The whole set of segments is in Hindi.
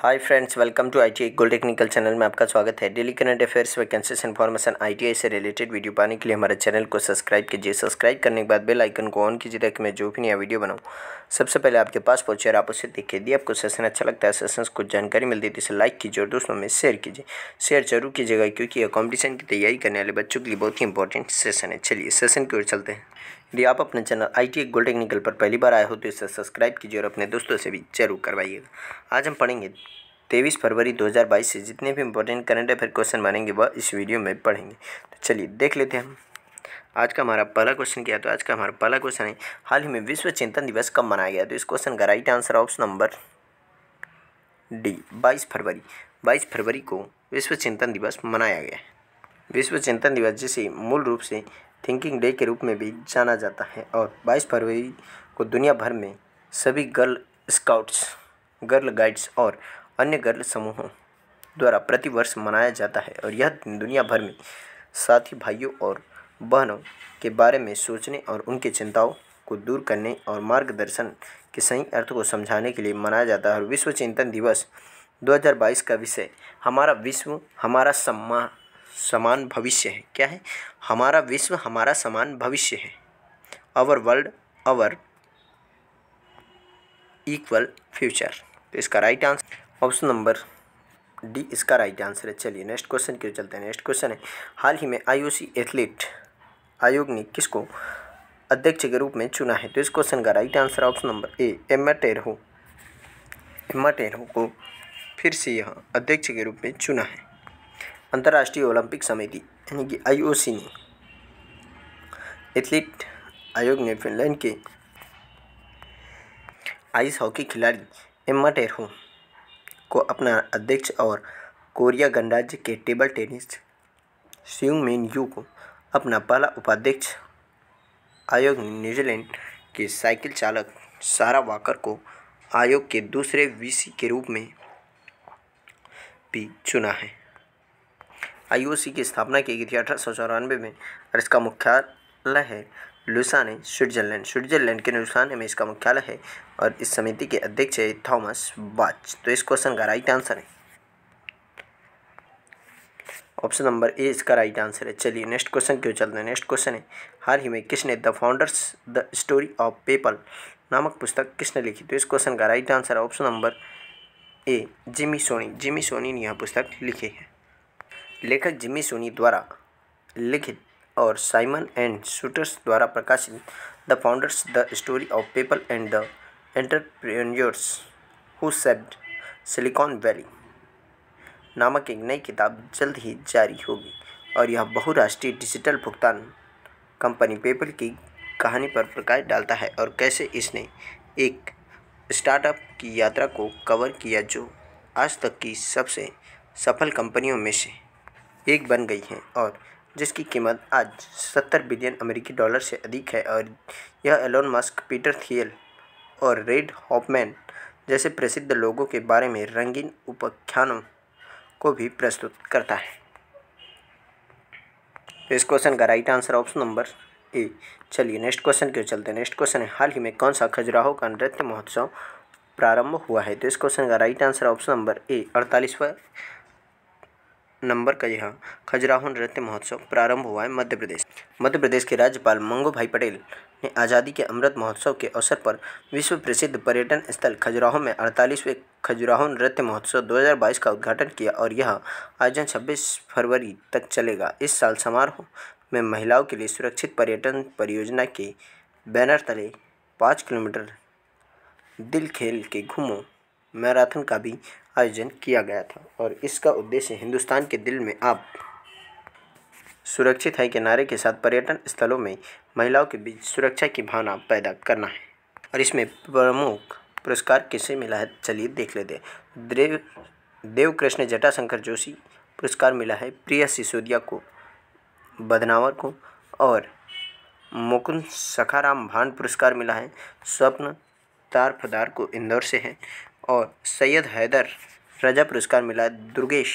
Hi friends, welcome to ITI gold technical channel में आपका स्वागत है। Daily current affairs, vacancies information ITI से रिलेटेड वीडियो पाने के लिए हमारे चैनल को सब्सक्राइब कीजिए। सब्सक्राइब करने के बाद बेल आइकन को ऑन कीजिए ताकि मैं जो भी नया वीडियो बनाऊं सबसे पहले आपके पास पहुंचे और आप उसे देखिए। यदि आपको सेशन अच्छा लगता है, सेशन को जानकारी मिलती है तो इसे लाइक कीजिए और दोस्तों में शेयर कीजिए। शेयर जरूर कीजिएगा क्योंकि यह कॉम्पिटिशन की तैयारी करने वाले बच्चों के लिए बहुत ही इंपॉर्टेंट सेशन है। चलिए सेशन की ओर चलते हैं। यदि आप अपने चैनल ITI गोल्ड टेक्निकल पर पहली बार आए हो तो इसे सब्सक्राइब कीजिए और अपने दोस्तों से भी जरूर करवाइएगा। आज हम पढ़ेंगे 23 फरवरी 2022 से जितने भी इंपॉर्टेंट करंट अफेयर क्वेश्चन बनेंगे वह इस वीडियो में पढ़ेंगे। तो चलिए देख लेते हैं हम। आज का हमारा पहला क्वेश्चन क्या है? तो आज का हमारा पहला क्वेश्चन है, हाल ही में विश्व चिंतन दिवस कब मनाया गया? तो इस क्वेश्चन का right answer option number D 22 फरवरी। 22 फरवरी को विश्व चिंतन दिवस मनाया गया है। विश्व चिंतन दिवस जिसे मूल रूप से थिंकिंग डे के रूप में भी जाना जाता है और 22 फरवरी को दुनिया भर में सभी गर्ल स्काउट्स, गर्ल गाइड्स और अन्य गर्ल समूहों द्वारा प्रतिवर्ष मनाया जाता है। और यह दिन दुनिया भर में साथी भाइयों और बहनों के बारे में सोचने और उनकी चिंताओं को दूर करने और मार्गदर्शन के सही अर्थ को समझाने के लिए मनाया जाता है। और विश्व चिंतन दिवस 2022 का विषय हमारा विश्व हमारा समान भविष्य है। क्या है? हमारा विश्व हमारा समान भविष्य है। Our world our equal future. तो इसका right answer option number D इसका राइट आंसर है। चलिए नेक्स्ट क्वेश्चन की ओर चलते हैं। नेक्स्ट क्वेश्चन है, हाल ही में IOC एथलीट आयोग ने किसको अध्यक्ष के रूप में चुना है? तो इस क्वेश्चन का right answer option number A एम्मा टेरहो को फिर से यह अध्यक्ष के रूप में चुना है। अंतर्राष्ट्रीय ओलंपिक समिति यानी कि IOC ने एथलीट आयोग ने फिनलैंड के आइस हॉकी खिलाड़ी एम्मा टेरहो को अपना अध्यक्ष और कोरिया गणराज्य के टेबल टेनिस सिंग मिन यू को अपना पहला उपाध्यक्ष। आयोग ने न्यूजीलैंड के साइकिल चालक सारा वॉकर को आयोग के दूसरे VC के रूप में भी चुना है। IOC की स्थापना की गई थी 1894 में और इसका मुख्यालय है लुसाने, स्विट्जरलैंड के लुसाने में इसका मुख्यालय है। और इस समिति के अध्यक्ष है थॉमस बाच। तो इस क्वेश्चन का राइट आंसर है ऑप्शन नंबर ए इसका राइट आंसर है। चलिए नेक्स्ट क्वेश्चन क्यों चलते हैं। नेक्स्ट क्वेश्चन है, हाल ही में किसने the founders the story of PayPal नामक पुस्तक किसने लिखी? तो इस क्वेश्चन का राइट आंसर है option number A Jimmy Soni ने यह पुस्तक लिखी है। लेखक जिमी सोनी द्वारा लिखित और साइमन एंड शूटर्स द्वारा प्रकाशित the founders the story of people and the entrepreneurs who shaped silicon valley नामक एक नई किताब जल्द ही जारी होगी। और यह बहुराष्ट्रीय डिजिटल भुगतान कंपनी पेपल की कहानी पर प्रकाश डालता है और कैसे इसने एक स्टार्टअप की यात्रा को कवर किया जो आज तक की सबसे सफल कंपनियों में से एक बन गई है और जिसकी कीमत आज 70 बिलियन अमेरिकी डॉलर से अधिक है। और यह एलोन मस्क, पीटर थियल और रेड हॉफमैन जैसे प्रसिद्ध लोगों के बारे में रंगीन उपाख्यानों को भी प्रस्तुत करता है। तो इस क्वेश्चन का राइट आंसर ऑप्शन नंबर ए। चलिए नेक्स्ट क्वेश्चन क्यों चलते हैं। नेक्स्ट क्वेश्चन है, हाल ही में कौन सा खजुराहो का नृत्य महोत्सव प्रारंभ हुआ है? तो इस क्वेश्चन का right answer option number A 48वां नंबर का यह खजुराहो नृत्य महोत्सव प्रारंभ हुआ है मध्य प्रदेश के राज्यपाल मंगू भाई पटेल ने आज़ादी के अमृत महोत्सव के अवसर पर विश्व प्रसिद्ध पर्यटन स्थल खजुराहो में 48वें खजुराहो नृत्य महोत्सव 2022 का उद्घाटन किया और यह आयोजन 26 फरवरी तक चलेगा। इस साल समारोह में महिलाओं के लिए सुरक्षित पर्यटन परियोजना के बैनर तले 5 किलोमीटर दिल खेल के घूमो मैराथन का भी आयोजन किया गया था। और इसका उद्देश्य हिंदुस्तान के दिल में आप सुरक्षित है के नारे के साथ पर्यटन स्थलों में महिलाओं के बीच सुरक्षा की भावना पैदा करना है। और इसमें प्रमुख पुरस्कार किसे मिला है? चलिए देख लेते हैं। देवकृष्ण जटाशंकर जोशी पुरस्कार मिला है प्रिया सिसोदिया को बदनावर को। और मुकुंद सखाराम भांड पुरस्कार मिला है स्वप्न तारफदार को इंदौर से है। और सैयद हैदर रजा पुरस्कार मिला है दुर्गेश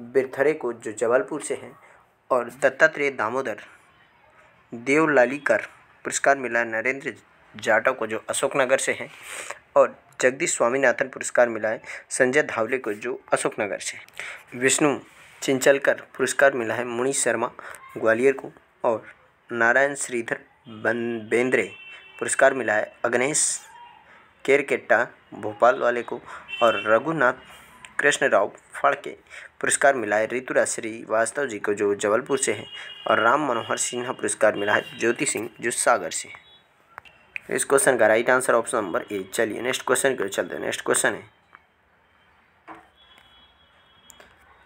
बिरथरे को जो जबलपुर से हैं। और दत्तात्रेय दामोदर देवलालीकर पुरस्कार मिला है नरेंद्र जाटव को जो अशोकनगर से हैं। और जगदीश स्वामीनाथन पुरस्कार मिला है संजय धावले को, जो अशोकनगर से। विष्णु चिंचलकर पुरस्कार मिला है मुनीष शर्मा ग्वालियर को। और नारायण श्रीधर बेंद्रे पुरस्कार मिला है अग्नेश केरकेट्टा भोपाल वाले को। और रघुनाथ कृष्ण राव फाड़के पुरस्कार मिला है ऋतुराज श्रीवास्तव जी को, जो जबलपुर से हैं। और राम मनोहर सिन्हा पुरस्कार मिला है ज्योति सिंह, जो सागर से है। इस क्वेश्चन का राइट आंसर ऑप्शन नंबर ए। चलिए नेक्स्ट क्वेश्चन की ओर चलते हैं। नेक्स्ट क्वेश्चन है,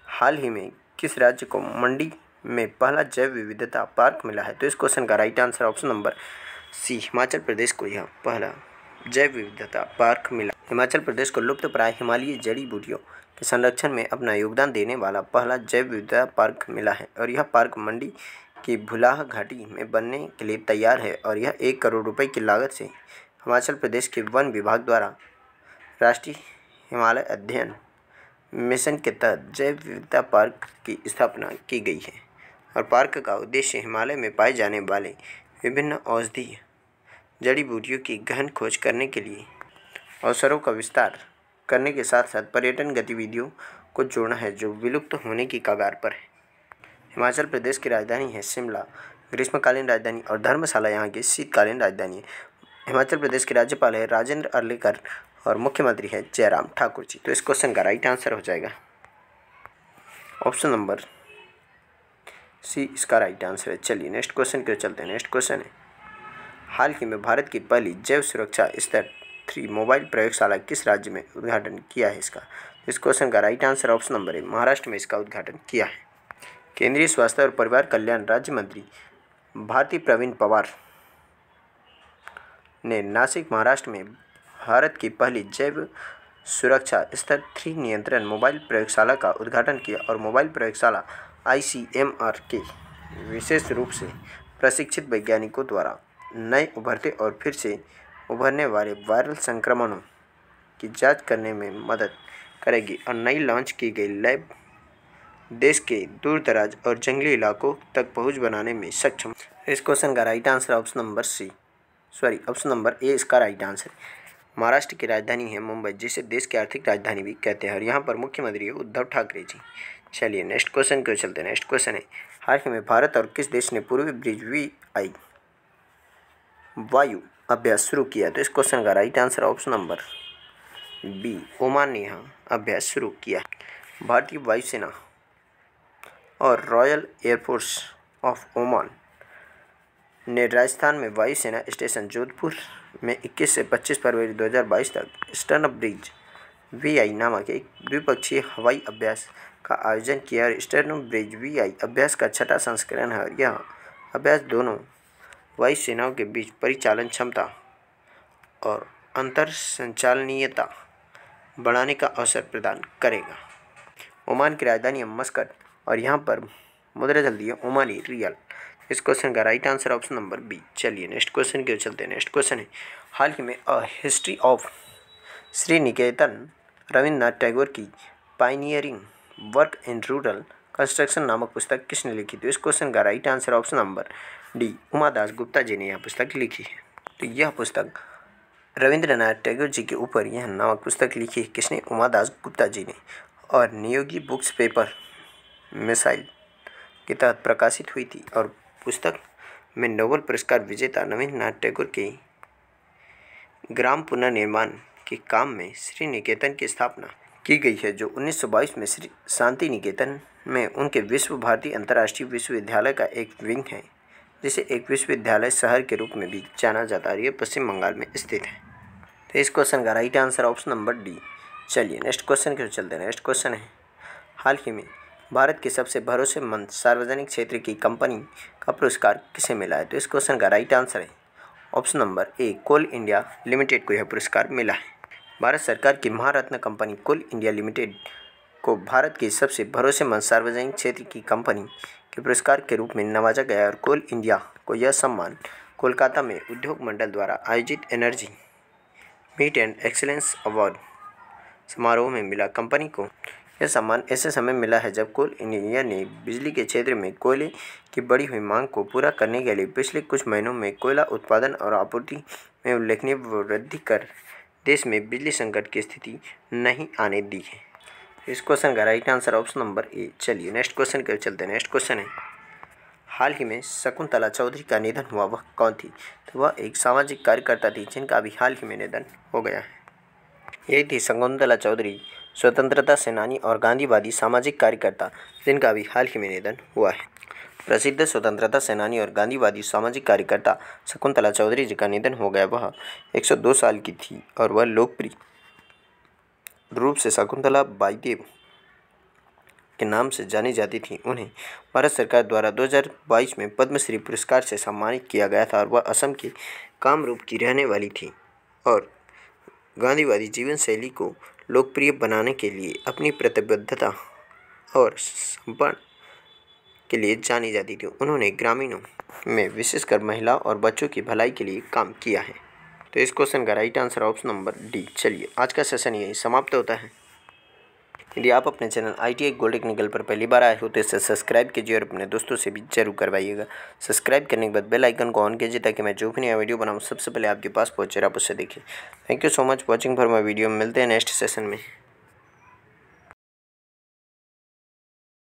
हाल ही में किस राज्य को मंडी में पहला जैव विविधता पार्क मिला है? तो इस क्वेश्चन का right answer option number C, Himachal Pradesh को यह पहला जैव विविधता पार्क मिला। हिमाचल प्रदेश को लुप्तप्राय हिमालयी जड़ी बूटियों के संरक्षण में अपना योगदान देने वाला पहला जैव विविधता पार्क मिला है। और यह पार्क मंडी की भुलाह घाटी में बनने के लिए तैयार है। और यह 1 करोड़ रुपए की लागत से हिमाचल प्रदेश के वन विभाग द्वारा राष्ट्रीय हिमालय अध्ययन मिशन के तहत जैव विविधता पार्क की स्थापना की गई है। और पार्क का उद्देश्य हिमालय में पाए जाने वाले विभिन्न औषधीय जड़ी बूटियों की गहन खोज करने के लिए अवसरों का विस्तार करने के साथ साथ पर्यटन गतिविधियों को जोड़ना है, जो विलुप्त होने की कगार पर है। हिमाचल प्रदेश की राजधानी है शिमला, ग्रीष्मकालीन राजधानी, और धर्मशाला यहाँ की शीतकालीन राजधानी है। हिमाचल प्रदेश के राज्यपाल है राजेंद्र अर्लेकर और मुख्यमंत्री है जयराम ठाकुर जी। तो इस क्वेश्चन का राइट आंसर हो जाएगा ऑप्शन नंबर सी, इसका राइट आंसर है। चलिए नेक्स्ट क्वेश्चन की ओर चलते हैं। नेक्स्ट क्वेश्चन है, हाल ही में भारत की पहली जैव सुरक्षा स्तर 3 मोबाइल प्रयोगशाला किस राज्य में उद्घाटन किया है इसका? इस क्वेश्चन का राइट आंसर ऑप्शन नंबर है, महाराष्ट्र में इसका उद्घाटन किया है। केंद्रीय स्वास्थ्य और परिवार कल्याण राज्य मंत्री भारती प्रवीण पवार ने नासिक महाराष्ट्र में भारत की पहली जैव सुरक्षा स्तर 3 नियंत्रण मोबाइल प्रयोगशाला का उद्घाटन किया। और मोबाइल प्रयोगशाला ICMR के विशेष रूप से प्रशिक्षित वैज्ञानिकों द्वारा नए उभरते और फिर से उभरने वाले वायरल संक्रमणों की जांच करने में मदद करेगी। और नई लॉन्च की गई लैब देश के दूर दराज और जंगली इलाकों तक पहुंच बनाने में सक्षम। इस क्वेश्चन का राइट आंसर ऑप्शन नंबर ए, इसका राइट आंसर। महाराष्ट्र की राजधानी है मुंबई, जिसे देश की आर्थिक राजधानी भी कहते हैं। और यहाँ पर मुख्यमंत्री है उद्धव ठाकरे जी। चलिए नेक्स्ट क्वेश्चन की ओर चलते हैं। नेक्स्ट क्वेश्चन है, हाल ही में भारत और किस देश ने पूर्वी ब्रिज VI वायु अभ्यास शुरू किया? तो इस क्वेश्चन का right answer option number B, Oman ने यहाँ अभ्यास शुरू किया। भारतीय वायुसेना और रॉयल एयरफोर्स ऑफ ओमान ने राजस्थान में वायुसेना स्टेशन जोधपुर में 21 से 25 फरवरी 2022 तक ईस्टर्न ब्रिज VI नामक एक द्विपक्षीय हवाई अभ्यास का आयोजन किया। और ईस्टर्न ब्रिज VI अभ्यास का 6वां संस्करण है। और यह अभ्यास दोनों वायुसेनाओं के बीच परिचालन क्षमता और अंतर संचालनीयता बढ़ाने का अवसर प्रदान करेगा। ओमान की राजधानी है मस्कट, और यहाँ पर मुद्रा चलती है ओमानी रियल। इस क्वेश्चन का right answer option number B. चलिए नेक्स्ट क्वेश्चन की ओर चलते हैं। नेक्स्ट क्वेश्चन है, हाल ही में a history of Sri Niketan Rabindranath Tagore की pioneering work in rural construction नामक पुस्तक किसने लिखी? तो इस क्वेश्चन का right answer option number D, Umadas Gupta ji ने यह पुस्तक लिखी है। तो यह पुस्तक रविंद्रनाथ टैगोर जी के ऊपर यह नामक पुस्तक लिखी है किसने? उमादास गुप्ता जी ने। और नियोगी बुक्स पेपर मिसाइल के तहत प्रकाशित हुई थी। और पुस्तक में नोबेल पुरस्कार विजेता रविंद्रनाथ टैगोर के ग्राम पुनर्निर्माण के काम में श्री निकेतन की स्थापना की गई है, जो 1922 में श्री शांति निकेतन में उनके विश्व भारती अंतर्राष्ट्रीय विश्वविद्यालय का एक विंग है, जिसे एक विश्वविद्यालय शहर के रूप में भी जाना जाता है। ये पश्चिम बंगाल में स्थित है। तो इस क्वेश्चन का right answer option number D. चलिए नेक्स्ट क्वेश्चन की ओर चलते हैं। नेक्स्ट क्वेश्चन है, हाल ही में भारत की सबसे भरोसेमंद सार्वजनिक क्षेत्र की कंपनी का पुरस्कार किसे मिला है? तो इस क्वेश्चन का राइट आंसर है option number A, Coal India Limited को यह पुरस्कार मिला है। भारत सरकार की Maharatna company Coal India Limited को भारत की सबसे भरोसेमंद सार्वजनिक क्षेत्र की कंपनी के पुरस्कार के रूप में नवाजा गया। और कोल इंडिया को यह सम्मान कोलकाता में उद्योग मंडल द्वारा आयोजित energy meet and excellence award समारोह में मिला। कंपनी को यह सम्मान ऐसे समय मिला है जब कोल इंडिया ने बिजली के क्षेत्र में कोयले की बढ़ी हुई मांग को पूरा करने के लिए पिछले कुछ महीनों में कोयला उत्पादन और आपूर्ति में उल्लेखनीय वृद्धि कर देश में बिजली संकट की स्थिति नहीं आने दी है। इस क्वेश्चन का राइट आंसर ऑप्शन नंबर ए। चलिए नेक्स्ट क्वेश्चन की ओर चलते हैं। नेक्स्ट क्वेश्चन है, हाल ही में शकुंतला चौधरी का निधन हुआ, वह कौन थी? तो वह एक सामाजिक कार्यकर्ता थी जिनका अभी हाल ही में निधन हो गया है। यही थी शकुंतला चौधरी, स्वतंत्रता सेनानी और गांधीवादी सामाजिक कार्यकर्ता जिनका अभी हाल ही में निधन हुआ है। प्रसिद्ध स्वतंत्रता सेनानी और गांधीवादी सामाजिक कार्यकर्ता शकुंतला चौधरी जी का निधन हो गया। वह 102 साल की थी और वह लोकप्रिय रूप से शकुंतला बाईदेव के नाम से जानी जाती थी। उन्हें भारत सरकार द्वारा 2022 में पद्मश्री पुरस्कार से सम्मानित किया गया था और वह असम के कामरूप की रहने वाली थी और गांधीवादी जीवन शैली को लोकप्रिय बनाने के लिए अपनी प्रतिबद्धता और समर्पण के लिए जानी जाती थी। उन्होंने ग्रामीणों में विशेषकर महिला और बच्चों की भलाई के लिए काम किया है। तो इस क्वेश्चन का right answer option number D. चलिए आज का सेशन यही समाप्त होता है। यदि आप अपने चैनल ITI गोल्ड टेक्निकल पर पहली बार आए हो तो इसे सब्सक्राइब कीजिए और अपने दोस्तों से भी जरूर करवाइएगा। सब्सक्राइब करने के बाद बेल आइकन को ऑन कीजिए ताकि मैं जो भी नया वीडियो बनाऊँ सबसे पहले आपके पास पहुँचे, आप उसे देखिए। Thank you so much watching for my video. मिलते हैं नेक्स्ट सेशन में।